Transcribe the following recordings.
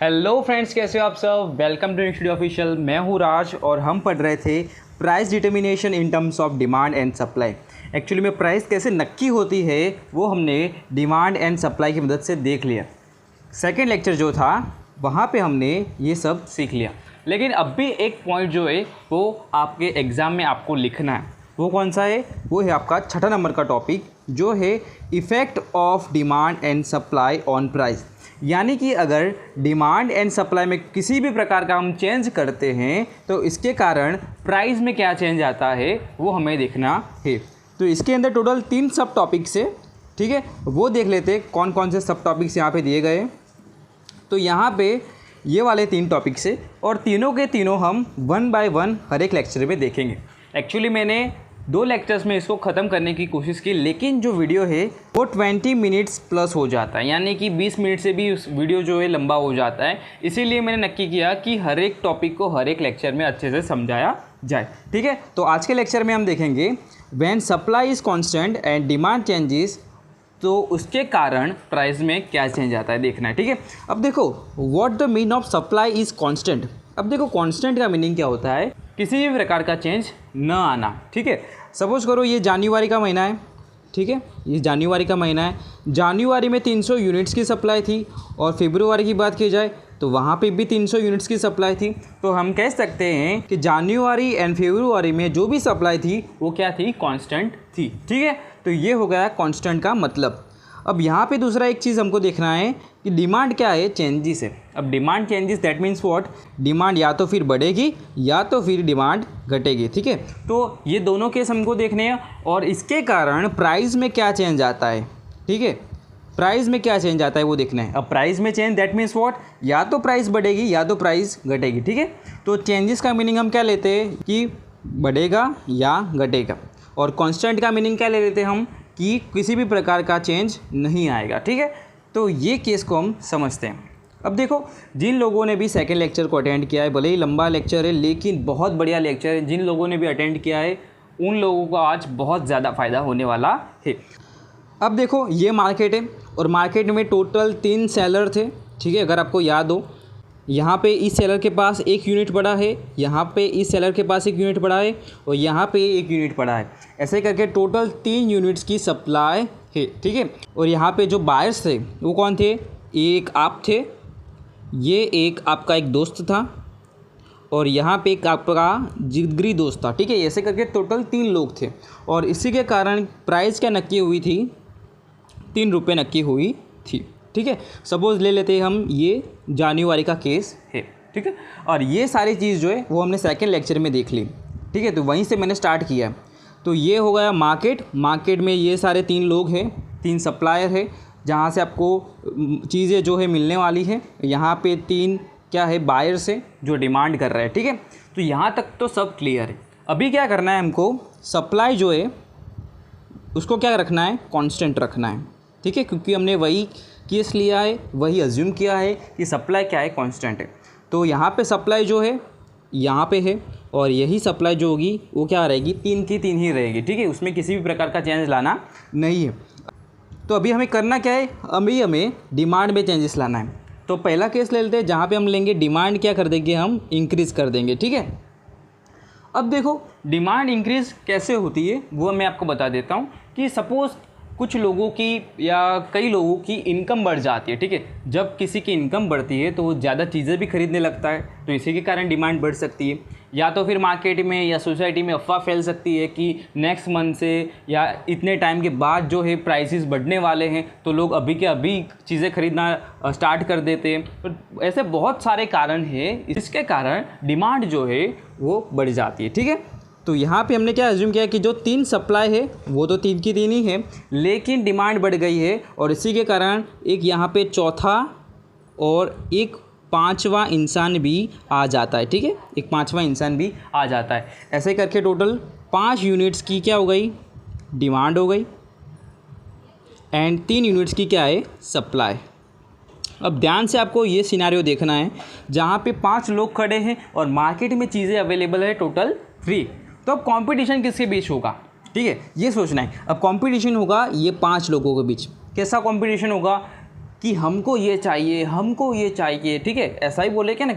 Hello friends, कैसे हो आप सब। Welcome to studio official. मैं हूँ राज और हम पढ़ रहे थे price determination in terms of demand and supply. Actually में प्राइस कैसे नक्की होती है वो हमने डिमांड एंड सप्लाई की मदद से देख लिया। सेकेंड लेक्चर जो था वहाँ पे हमने ये सब सीख लिया, लेकिन अब भी एक पॉइंट जो है वो आपके एग्ज़ाम में आपको लिखना है। वो कौन सा है? वो है आपका 6 नंबर का टॉपिक जो है effect of demand and supply on price. यानी कि अगर डिमांड एंड सप्लाई में किसी भी प्रकार का हम चेंज करते हैं तो इसके कारण प्राइस में क्या चेंज आता है वो हमें देखना है। तो इसके अंदर टोटल 3 सब टॉपिक्स है, ठीक है। वो देख लेते हैं कौन कौन से सब टॉपिक्स यहाँ पे दिए गए। तो यहाँ पे ये वाले 3 टॉपिक्स है और तीनों के तीनों हम 1 बाय 1 हर एक लेक्चर में देखेंगे। एक्चुअली मैंने 2 लेक्चर्स में इसको ख़त्म करने की कोशिश की, लेकिन जो वीडियो है वो 20 मिनट्स प्लस हो जाता है, यानी कि 20 मिनट से भी उस वीडियो जो है लंबा हो जाता है। इसीलिए मैंने नक्की किया कि हर एक टॉपिक को हर एक लेक्चर में अच्छे से समझाया जाए, ठीक है। तो आज के लेक्चर में हम देखेंगे when supply is constant and demand changes, तो उसके कारण प्राइस में क्या चेंज आता है देखना है, ठीक है। अब देखो what the mean of supply is constant. अब देखो कांस्टेंट का मीनिंग क्या होता है? किसी भी प्रकार का चेंज न आना, ठीक है। सपोज करो ये जनवरी का महीना है, ठीक है, ये जनवरी का महीना है। जनवरी में 300 यूनिट्स की सप्लाई थी और फरवरी की बात की जाए तो वहाँ पे भी 300 यूनिट्स की सप्लाई थी। तो हम कह सकते हैं कि जनवरी एंड फरवरी में जो भी सप्लाई थी वो क्या थी? कांस्टेंट थी, ठीक है। तो ये हो गया कांस्टेंट का मतलब। अब यहाँ पे दूसरा एक चीज़ हमको देखना है कि डिमांड क्या है? चेंजेस है। अब demand changes that means what? Demand या तो फिर बढ़ेगी या तो फिर डिमांड घटेगी, ठीक है। तो ये दोनों केस हमको देखने हैं और इसके कारण प्राइस में क्या चेंज आता है, ठीक है। प्राइस में क्या चेंज आता है वो देखना है। अब प्राइस में चेंज दैट मीन्स व्हाट? या तो प्राइस बढ़ेगी या तो प्राइस घटेगी, ठीक है। तो चेंजेस का मीनिंग हम क्या लेते हैं कि बढ़ेगा या घटेगा, और कांस्टेंट का मीनिंग क्या ले लेते हैं हम कि किसी भी प्रकार का चेंज नहीं आएगा, ठीक है। तो ये केस को हम समझते हैं। अब देखो जिन लोगों ने भी सेकंड लेक्चर को अटेंड किया है, भले ही लंबा लेक्चर है लेकिन बहुत बढ़िया लेक्चर है, जिन लोगों ने भी अटेंड किया है उन लोगों को आज बहुत ज़्यादा फ़ायदा होने वाला है। अब देखो ये मार्केट है और मार्केट में टोटल 3 सेलर थे, ठीक है। अगर आपको याद हो, यहाँ पे इस सेलर के पास 1 यूनिट पड़ा है, यहाँ पे इस सेलर के पास 1 यूनिट पड़ा है और यहाँ पे 1 यूनिट पड़ा है। ऐसे करके टोटल 3 यूनिट्स की सप्लाई है, ठीक है। और यहाँ पे जो बायर्स थे वो कौन थे? एक आप थे, ये एक आपका एक दोस्त था और यहाँ पे एक आपका जिगरी दोस्त था, ठीक है। ऐसे करके टोटल 3 लोग थे और इसी के कारण प्राइस क्या नक्की हुई थी? 3 रुपये नक्की हुई थी, ठीक है। सपोज़ ले लेते हैं हम ये जनवरी का केस है, ठीक है। और ये सारी चीज़ जो है वो हमने सेकंड लेक्चर में देख ली, ठीक है। तो वहीं से मैंने स्टार्ट किया। तो ये हो गया मार्केट। मार्केट में ये सारे 3 लोग हैं, 3 सप्लायर है जहाँ से आपको चीज़ें जो है मिलने वाली है। यहाँ पे 3 क्या है? बायर्स है जो डिमांड कर रहे हैं, ठीक है। तो यहाँ तक तो सब क्लियर है। अभी क्या करना है हमको? सप्लाई जो है उसको क्या रखना है? कांस्टेंट रखना है, ठीक है। क्योंकि हमने वही केस लिया है, वही अज्यूम किया है कि सप्लाई क्या है? कांस्टेंट है। तो यहाँ पे सप्लाई जो है यहाँ पे है और यही सप्लाई जो होगी वो क्या रहेगी? 3 की 3 ही रहेगी, ठीक है। उसमें किसी भी प्रकार का चेंज लाना नहीं है। तो अभी हमें करना क्या है? अभी हमें डिमांड में चेंजेस लाना है। तो पहला केस ले लेते हैं जहाँ पे हम लेंगे डिमांड क्या कर देंगे? हम इंक्रीज़ कर देंगे, ठीक है। अब देखो डिमांड इंक्रीज़ कैसे होती है वो मैं आपको बता देता हूँ कि सपोज़ कुछ लोगों की या कई लोगों की इनकम बढ़ जाती है, ठीक है। जब किसी की इनकम बढ़ती है तो वो ज़्यादा चीज़ें भी खरीदने लगता है, तो इसी के कारण डिमांड बढ़ सकती है। या तो फिर मार्केट में या सोसाइटी में अफवाह फैल सकती है कि नेक्स्ट मंथ से या इतने टाइम के बाद जो है प्राइसेस बढ़ने वाले हैं, तो लोग अभी के अभी चीज़ें खरीदना स्टार्ट कर देते हैं। तो ऐसे बहुत सारे कारण हैं, इसके कारण डिमांड जो है वो बढ़ जाती है, ठीक है। तो यहाँ पे हमने क्या अज्यूम किया कि जो 3 सप्लाई है वो तो 3 की 3 ही है, लेकिन डिमांड बढ़ गई है और इसी के कारण एक यहाँ पे चौथा और एक 5वां इंसान भी आ जाता है, ठीक है। एक 5वां इंसान भी आ जाता है। ऐसे करके टोटल 5 यूनिट्स की क्या हो गई? डिमांड हो गई एंड 3 यूनिट्स की क्या है? सप्लाई। अब ध्यान से आपको ये सिनारियो देखना है जहाँ पे 5 लोग खड़े हैं और मार्केट में चीज़ें अवेलेबल है टोटल फ्री। तो अब कंपटीशन किसके बीच होगा? ठीक है, ये सोचना है। अब कंपटीशन होगा ये 5 लोगों के बीच। कैसा कंपटीशन होगा? कि हमको ये चाहिए, हमको ये चाहिए, ठीक है, ऐसा ही बोले क्या ना,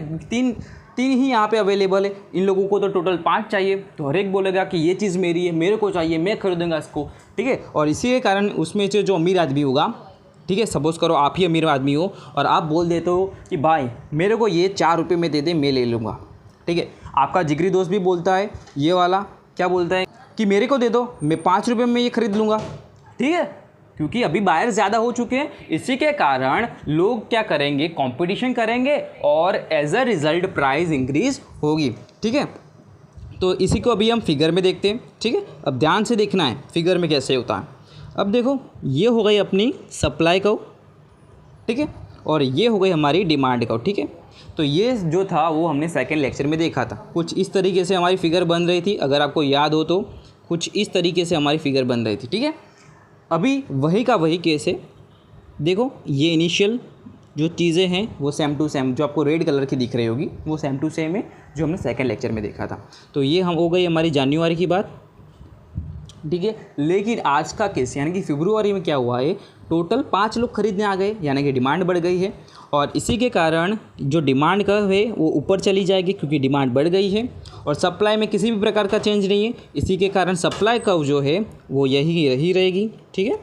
तीन ही यहाँ पे अवेलेबल है, इन लोगों को तो टोटल 5 चाहिए, तो हर एक बोलेगा कि ये चीज़ मेरी है, मेरे को चाहिए, मैं खरीदूंगा इसको, ठीक है। और इसी के कारण उसमें से जो अमीर आदमी होगा, ठीक है, सपोज़ करो आप ही अमीर आदमी हो और आप बोल देते हो कि भाई मेरे को ये 4 रुपये में दे दे, मैं ले लूँगा, ठीक है। आपका जिगरी दोस्त भी बोलता है, ये वाला क्या बोलता है कि मेरे को दे दो, मैं 5 रुपये में ये खरीद लूँगा, ठीक है, क्योंकि अभी बायर ज़्यादा हो चुके हैं। इसी के कारण लोग क्या करेंगे, कंपटीशन करेंगे और as a result price increase होगी, ठीक है। तो इसी को अभी हम फिगर में देखते हैं, ठीक है। अब ध्यान से देखना है फिगर में कैसे होता है। अब देखो, ये हो गई अपनी सप्लाई कर्व, ठीक है, और ये हो गई हमारी डिमांड कर्व, ठीक है। तो ये जो था वो हमने सेकंड लेक्चर में देखा था, कुछ इस तरीके से हमारी फिगर बन रही थी, अगर आपको याद हो तो कुछ इस तरीके से हमारी फिगर बन रही थी, ठीक है। अभी वही का वही केस है, देखो ये इनिशियल जो चीज़ें हैं वो सेम टू सेम, जो आपको रेड कलर की दिख रही होगी वो सेम टू सेम है जो हमने सेकंड लेक्चर में देखा था। तो ये हम हो गई हमारी जनवरी की बात, ठीक है। लेकिन आज का केस यानी कि फरवरी में क्या हुआ है, टोटल 5 लोग खरीदने आ गए, यानी कि डिमांड बढ़ गई है, और इसी के कारण जो डिमांड कर्व है वो ऊपर चली जाएगी क्योंकि डिमांड बढ़ गई है, और सप्लाई में किसी भी प्रकार का चेंज नहीं है। इसी के कारण सप्लाई कर्व जो है वो यही रहेगी, ठीक है,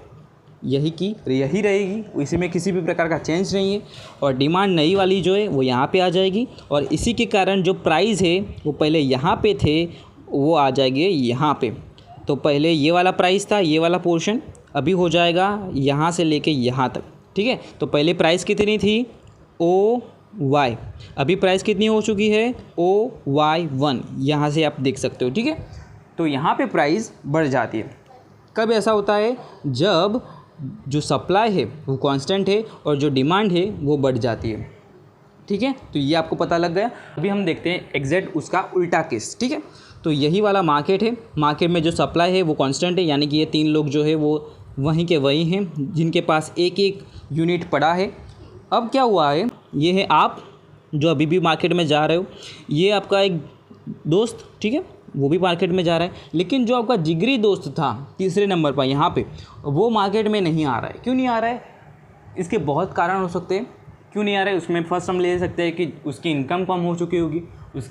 यही रहेगी, इसी में किसी भी प्रकार का चेंज नहीं है, और डिमांड नई वाली जो है वो यहाँ पे आ जाएगी, और इसी के कारण जो प्राइस है वो पहले यहाँ पे थे वो आ जाएंगे यहाँ पे। तो पहले ये वाला प्राइस था, ये वाला पोर्शन अभी हो जाएगा यहाँ से लेके यहाँ तक, ठीक है। तो पहले प्राइस कितनी थी, OY, अभी प्राइस कितनी हो चुकी है, OY1, यहाँ से आप देख सकते हो, ठीक है। तो यहाँ पे प्राइस बढ़ जाती है। कब ऐसा होता है, जब जो सप्लाई है वो कांस्टेंट है और जो डिमांड है वो बढ़ जाती है, ठीक है। तो ये आपको पता लग गया। अभी हम देखते हैं एग्जैक्ट उसका उल्टा केस, ठीक है। तो यही वाला मार्केट है, मार्केट में जो सप्लाई है वो कांस्टेंट है, यानी कि ये 3 लोग जो है वो वहीं के वहीं हैं जिनके पास एक यूनिट पड़ा है। अब क्या हुआ है, ये है आप जो अभी भी मार्केट में जा रहे हो, ये आपका एक दोस्त, ठीक है, वो भी मार्केट में जा रहा है, लेकिन जो आपका जिगरी दोस्त था तीसरे नंबर पर यहाँ पे, वो मार्केट में नहीं आ रहा है। क्यों नहीं आ रहा है, इसके बहुत कारण हो सकते हैं क्यों नहीं आ रहा है। उसमें फर्स्ट हम ले सकते हैं कि उसकी इनकम कम हो चुकी होगी,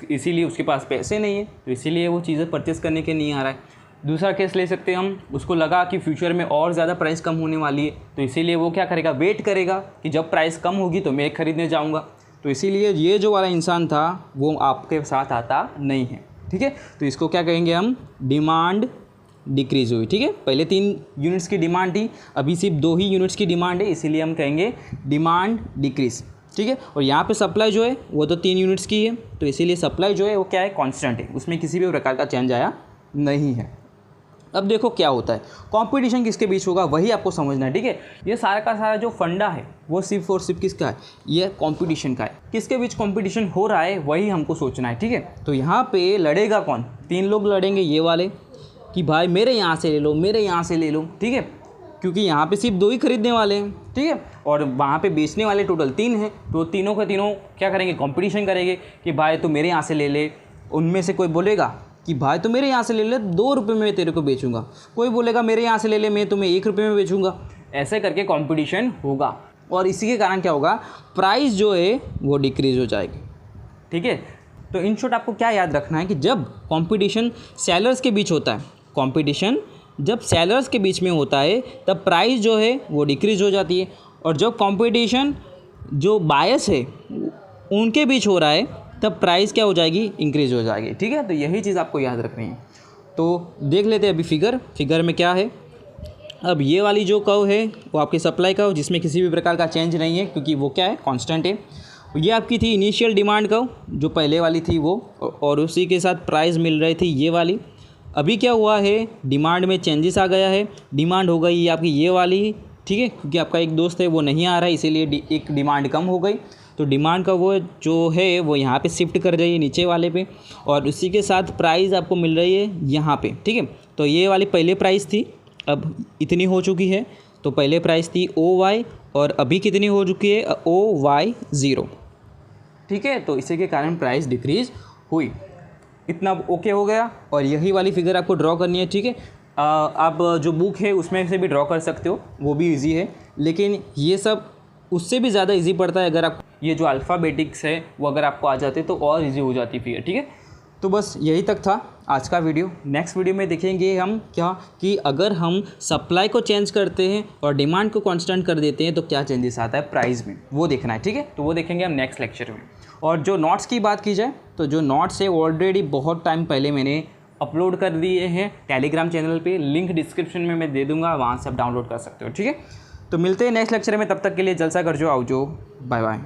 इसीलिए उसके पास पैसे नहीं है, तो इसीलिए वो चीज़ें परचेस करने के नहीं आ रहा है। दूसरा केस ले सकते हैं हम, उसको लगा कि फ्यूचर में और ज़्यादा प्राइस कम होने वाली है, तो इसीलिए वो क्या करेगा, वेट करेगा कि जब प्राइस कम होगी तो मैं खरीदने जाऊँगा। तो इसीलिए ये जो वाला इंसान था वो आपके साथ आता नहीं है, ठीक है। तो इसको क्या कहेंगे हम, डिमांड डिक्रीज़ हुई, ठीक है। पहले 3 यूनिट्स की डिमांड थी, अभी सिर्फ 2 ही यूनिट्स की डिमांड है, इसीलिए हम कहेंगे डिमांड डिक्रीज़, ठीक है। और यहाँ पे सप्लाई जो है वो तो 3 यूनिट्स की है, तो इसीलिए सप्लाई जो है वो क्या है, कांस्टेंट है, उसमें किसी भी प्रकार का चेंज आया नहीं है। अब देखो क्या होता है, कंपटीशन किसके बीच होगा वही आपको समझना है, ठीक है। ये सारा का सारा जो फंडा है वो सिर्फ और सिर्फ किसका है, ये कंपटीशन का है। किसके बीच कंपटीशन हो रहा है वही हमको सोचना है, ठीक है। तो यहाँ पे लड़ेगा कौन, 3 लोग लड़ेंगे, ये वाले कि भाई मेरे यहाँ से ले लो, मेरे यहाँ से ले लो, ठीक है, क्योंकि यहाँ पे सिर्फ 2 ही खरीदने वाले हैं, ठीक है, और वहाँ पे बेचने वाले टोटल 3 हैं। तो तीनों के तीनों क्या करेंगे, कंपटीशन करेंगे कि भाई तू मेरे यहाँ से ले ले। उनमें से कोई बोलेगा कि भाई तो मेरे यहाँ से ले ले, 2 रुपये में मैं तेरे को बेचूंगा, कोई बोलेगा मेरे यहाँ से ले ले, मैं तुम्हें 1 रुपये में बेचूंगा। ऐसे करके कंपटीशन होगा, और इसी के कारण क्या होगा, प्राइस जो है वो डिक्रीज़ हो जाएगी, ठीक है। तो इन शॉर्ट आपको क्या याद रखना है कि जब कंपटीशन सेलर्स के बीच होता है, कंपटीशन जब सेलर्स के बीच में होता है तब प्राइस जो है वो डिक्रीज़ हो जाती है, और जब कंपटीशन जो बायर्स है उनके बीच हो रहा है तब प्राइस क्या हो जाएगी, इंक्रीज़ हो जाएगी, ठीक है। तो यही चीज़ आपको याद रखनी है। तो देख लेते हैं अभी फिगर में क्या है। अब ये वाली जो कर्व है वो आपकी सप्लाई कर्व, जिसमें किसी भी प्रकार का चेंज नहीं है क्योंकि वो क्या है, कांस्टेंट है। ये आपकी थी इनिशियल डिमांड कर्व जो पहले वाली थी वो, और उसी के साथ प्राइस मिल रही थी ये वाली। अभी क्या हुआ है, डिमांड में चेंजेस आ गया है, डिमांड हो गई आपकी ये वाली, ठीक है, क्योंकि आपका एक दोस्त है वो नहीं आ रहा है, इसीलिए एक डिमांड कम हो गई। तो डिमांड का वो जो है वो यहाँ पे शिफ्ट कर रही है नीचे वाले पे, और उसी के साथ प्राइस आपको मिल रही है यहाँ पे, ठीक है। तो ये वाली पहले प्राइस थी, अब इतनी हो चुकी है। तो पहले प्राइस थी OY, और अभी कितनी हो चुकी है, OY0, ठीक है। तो इसी के कारण प्राइस डिक्रीज़ हुई। इतना ओके हो गया, और यही वाली फिगर आपको ड्रॉ करनी है, ठीक है। आप जो बुक है उसमें से भी ड्रॉ कर सकते हो, वो भी इजी है, लेकिन ये सब उससे भी ज़्यादा इजी पड़ता है अगर आप ये जो अल्फ़ाबेटिक्स है वो अगर आपको आ जाते तो और इजी हो जाती फिर, ठीक है। तो बस यही तक था आज का वीडियो। नेक्स्ट वीडियो में देखेंगे हम क्या कि अगर हम सप्लाई को चेंज करते हैं और डिमांड को कांस्टेंट कर देते हैं तो क्या चेंजेस आता है प्राइस में, वो देखना है, ठीक है। तो वो देखेंगे हम नेक्स्ट लेक्चर में। और जो नोट्स की बात की जाए तो जो नोट्स है ऑलरेडी बहुत टाइम पहले मैंने अपलोड कर दिए हैं टेलीग्राम चैनल पे, लिंक डिस्क्रिप्शन में मैं दे दूँगा, वहाँ से आप डाउनलोड कर सकते हो, ठीक है। तो मिलते हैं नेक्स्ट लेक्चर में, तब तक के लिए जलसा कर जो, आओ जो, बाय बाय।